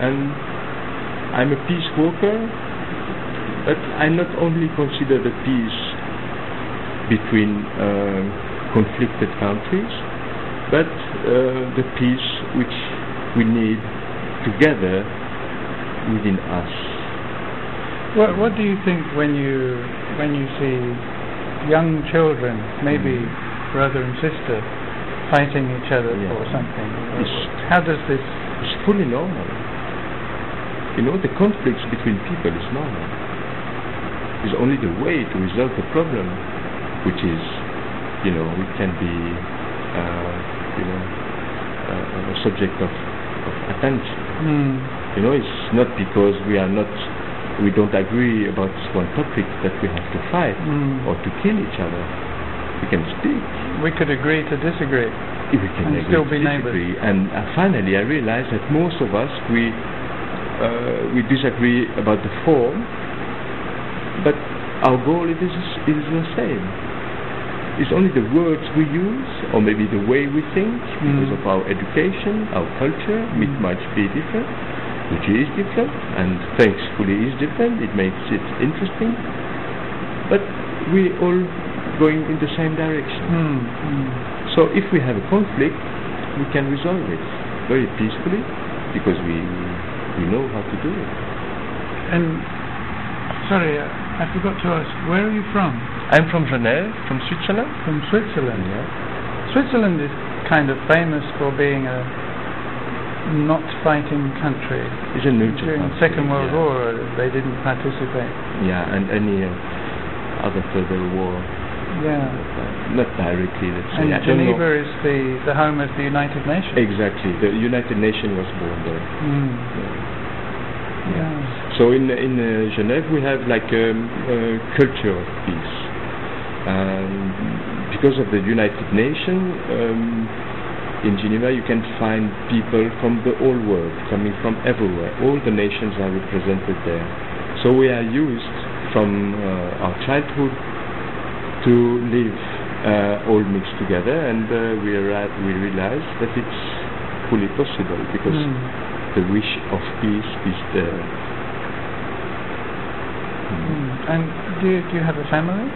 and I'm a peace worker, but I not only consider the peace between conflicted countries, but the peace which we need together within us. What do you think when you see young children, maybe brother and sister, fighting each other for something? How does this? It's fully normal. You know, the conflicts between people is normal. It's only the way to resolve the problem, which is, you know, it can be, a subject of attention. You know, it's not because we don't agree about one topic that we have to fight or to kill each other. We can speak. We could agree to disagree. We can agree still to be disagree. neighbors. And finally, I realized that most of us we disagree about the form, but our goal is the same. It's only the words we use, or maybe the way we think, because of our education, our culture. It might be different, which is different, and thankfully is different. It makes it interesting, but we all going in the same direction. So if we have a conflict, we can resolve it very peacefully, because we know how to do it. And sorry, I forgot to ask, where are you from? I'm from Genève, from Switzerland. From Switzerland. Yeah. Switzerland is kind of famous for being a not fighting country. It's a neutral During the Second World War, they didn't participate. Yeah, and any other further war. Yeah. Not directly, let's say. And Geneva is the home of the United Nations. Exactly. The United Nations was born there. Yeah. So in Genève we have like a culture of peace. Because of the United Nations, in Geneva you can find people from the whole world, coming from everywhere. All the nations are represented there. So we are used from our childhood to live all mixed together, and we realize that it's fully possible, because the wish of peace is there. And do you have a family?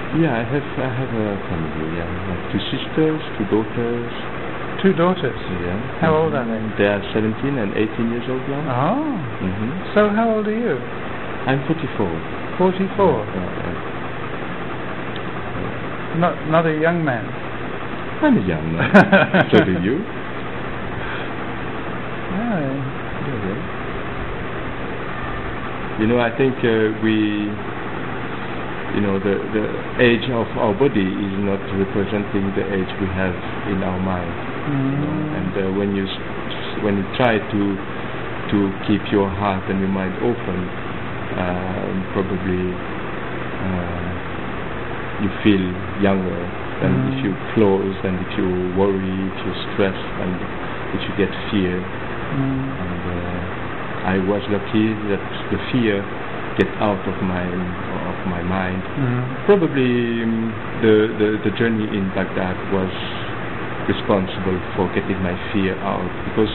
Yeah, I have a family. Yeah, I have 2 sisters, 2 daughters. 2 daughters? Yeah. How old are they? They are 17 and 18 years old now. Oh. So how old are you? I'm 44. 44? Not a young man. I'm a young man. So do you? You know, I think the age of our body is not representing the age we have in our mind. And when you try to keep your heart and your mind open, probably you feel younger than if you close, and if you worry, if you stress, and if you get fear. And I was lucky that the fear get out of my mind. Probably the journey in Baghdad was responsible for getting my fear out, because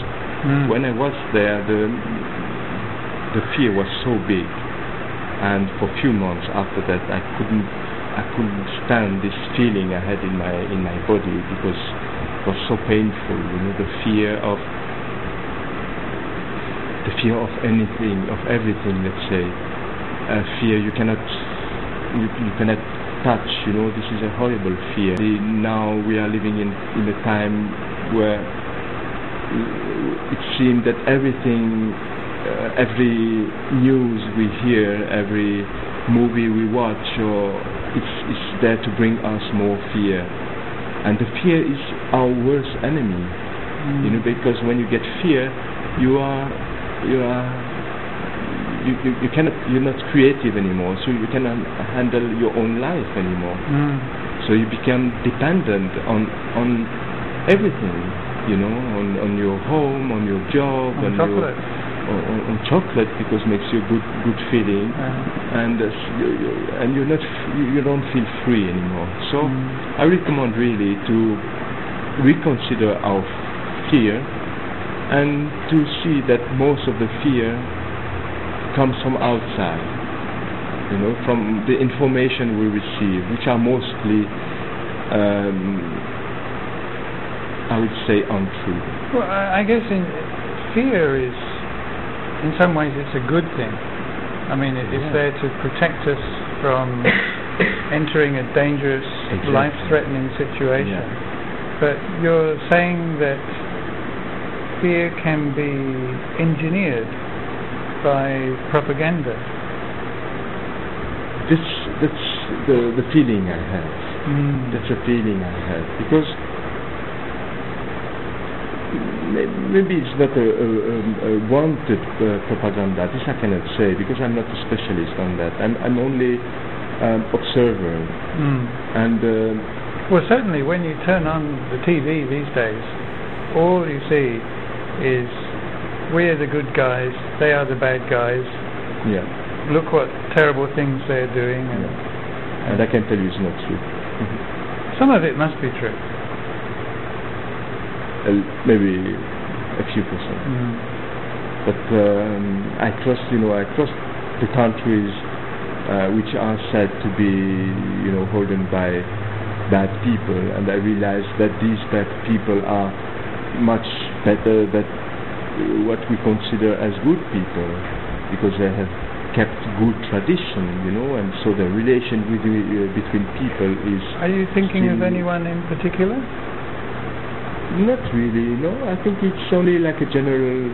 when I was there, the fear was so big, and for a few months after that I couldn't stand this feeling I had in my body, because it was so painful. You know, the fear of anything, of everything. Let's say, fear you cannot touch. You know, this is a horrible fear. Now we are living in a time where it seems that everything, every news we hear, every movie we watch, or it's there to bring us more fear. And the fear is our worst enemy. You know, because when you get fear, you're not creative anymore, so you cannot handle your own life anymore. So you become dependent on everything, you know, on your home, on your job, on chocolate. On chocolate, because it makes you a good feeling, and you don't feel free anymore. So I recommend really to reconsider our fear and to see that most of the fear comes from outside, from the information we receive, which are mostly, I would say, untrue. Well, I guess fear is, in some ways, it's a good thing. I mean, it's there to protect us from entering a dangerous, life-threatening situation. Yeah. But you're saying that fear can be engineered by propaganda. That's the feeling I have. That's a feeling I have, because maybe it's not a wanted propaganda. This I cannot say, because I'm not a specialist on that. I'm only observer. And well, certainly when you turn on the TV these days, all you see is we're the good guys, they are the bad guys. Yeah. Look what terrible things they're doing. And I can tell you it's not true. Some of it must be true. Maybe a few percent. But I trust the countries which are said to be, holden by bad people, and I realize that these bad people are much better than what we consider as good people, because they have kept good tradition, and so the relation between people is... Are you thinking of anyone in particular? Not really, no. I think it's only like a general